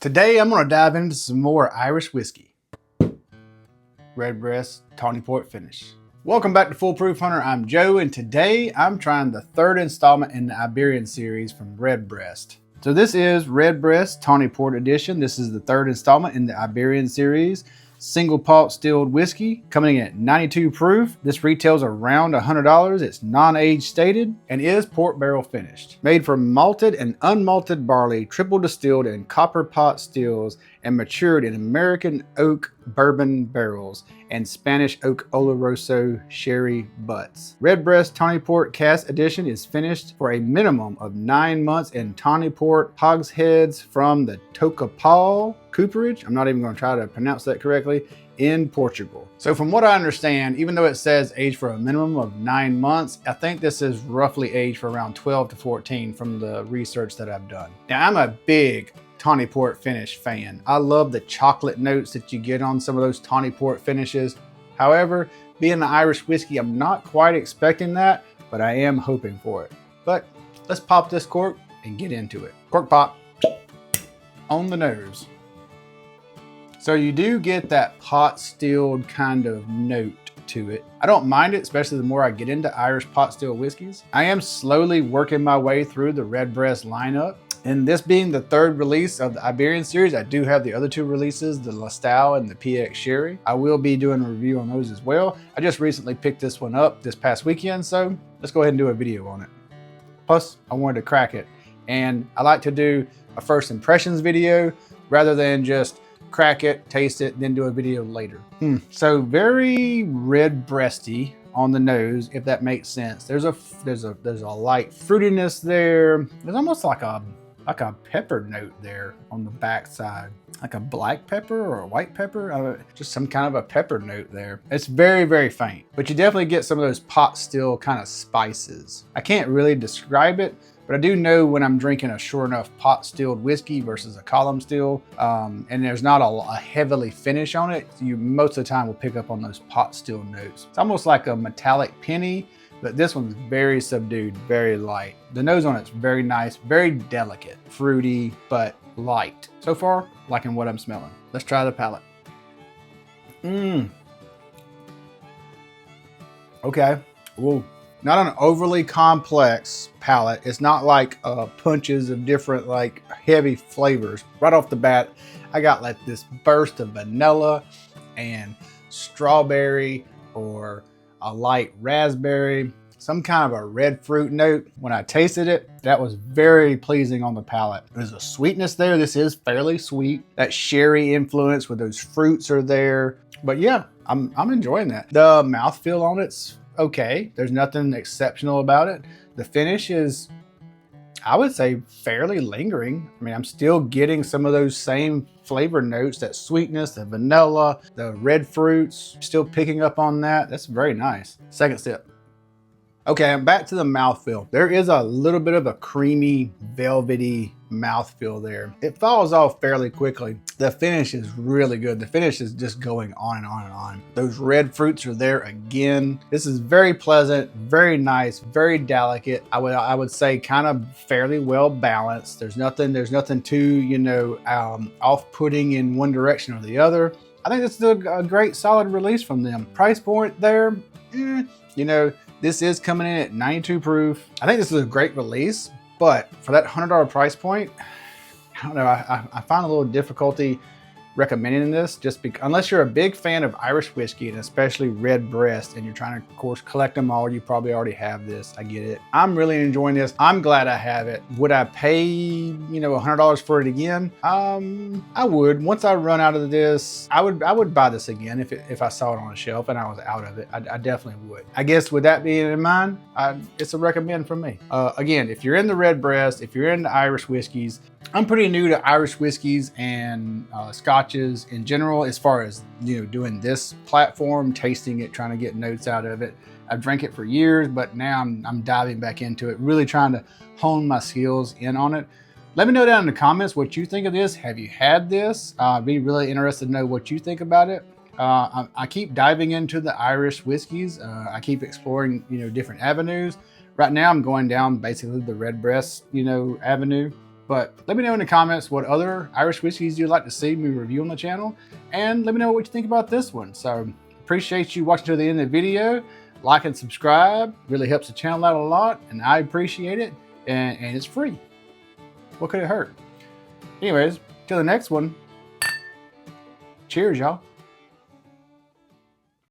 Today I'm going to dive into some more Irish whiskey. Redbreast Tawny Port Finish. Welcome back to Foolproof Hunter. I'm Joe, and today I'm trying the third installment in the Iberian series from Redbreast. So this is Redbreast Tawny Port Edition. This is the third installment in the Iberian series. Single pot stilled whiskey coming in at 92 proof. This retails around $100. It's non-age stated and is port barrel finished. Made from malted and unmalted barley, triple distilled in copper pot stills and matured in American oak bourbon barrels and Spanish oak Oloroso sherry butts. Redbreast Tawny Port Cask Edition is finished for a minimum of 9 months in Tawny Port hogsheads from the Tocapal cooperage. I'm not even going to try to pronounce that correctly, in Portugal. So from what I understand, even though it says aged for a minimum of 9 months, I think this is roughly aged for around 12 to 14 from the research that I've done. Now, I'm a big Tawny Port finish fan. I love the chocolate notes that you get on some of those Tawny Port finishes. However, being an Irish whiskey, I'm not quite expecting that, but I am hoping for it. But let's pop this cork and get into it. Cork pop on the nose. So you do get that pot stilled kind of note to it. I don't mind it, especially the more I get into Irish pot still whiskeys. I am slowly working my way through the Redbreast lineup. And this being the third release of the Iberian series, I do have the other two releases, the Lastau and the PX Sherry. I will be doing a review on those as well. I just recently picked this one up this past weekend, so let's go ahead and do a video on it. Plus, I wanted to crack it. And I like to do a first impressions video rather than just crack it, taste it, then do a video later. So very redbreasty on the nose, if that makes sense. There's a light fruitiness there. There's almost like a pepper note there on the back side, like a black pepper or a white pepper, just some kind of a pepper note there. It's very, very faint, but you definitely get some of those pot still kind of spices. I can't really describe it, but I do know when I'm drinking a sure enough pot stilled whiskey versus a column still, and there's not a heavily finish on it, you most of the time will pick up on those pot still notes. It's almost like a metallic penny, but this one's very subdued, very light. The nose on it's very nice, very delicate, fruity, but light. So far, liking what I'm smelling. Let's try the palate. Okay. Whoa. Not an overly complex palate. It's not like punches of different like heavy flavors. Right off the bat, I got like this burst of vanilla and strawberry or a light raspberry, some kind of a red fruit note. When I tasted it, that was very pleasing on the palate. There's a sweetness there. This is fairly sweet. That sherry influence with those fruits are there. But yeah, I'm enjoying that. The mouthfeel on it's okay. There's nothing exceptional about it. The finish is, I would say, fairly lingering. I mean, I'm still getting some of those same flavor notes, that sweetness, the vanilla, the red fruits, still picking up on that. That's very nice. Second sip. Okay, I'm back to the mouthfeel. There is a little bit of a creamy, velvety mouthfeel there. It falls off fairly quickly. The finish is really good. The finish is just going on and on and on. Those red fruits are there again. This is very pleasant, very nice, very delicate. I would say kind of fairly well balanced. There's nothing too, off-putting in one direction or the other. I think this is a great solid release from them. Price point there, this is coming in at 92 proof. I think this is a great release, but for that $100 price point, I don't know, I find a little difficulty recommending this just because, unless you're a big fan of Irish whiskey and especially Redbreast and you're trying to, of course, collect them all, you probably already have this. I get it. I'm really enjoying this. I'm glad I have it. Would I pay, $100 for it again? I would. Once I run out of this, I would buy this again if I saw it on a shelf and I was out of it. I definitely would. I guess with that being in mind, it's a recommend from me. Again, if you're in the Redbreast, if you're into Irish whiskeys, I'm pretty new to Irish whiskeys and scotches in general, as far as doing this platform, tasting it, trying to get notes out of it. I've drank it for years, but now I'm diving back into it, really trying to hone my skills in on it. Let me know down in the comments what you think of this. Have you had this? I'd be really interested to know what you think about it. I keep diving into the Irish whiskeys. I keep exploring different avenues. Right now I'm going down basically the Redbreast avenue. But let me know in the comments what other Irish whiskeys you'd like to see me review on the channel, and let me know what you think about this one. So appreciate you watching to the end of the video. Like and subscribe really helps the channel out a lot, and I appreciate it, and it's free. What could it hurt? Anyways, till the next one, cheers, y'all.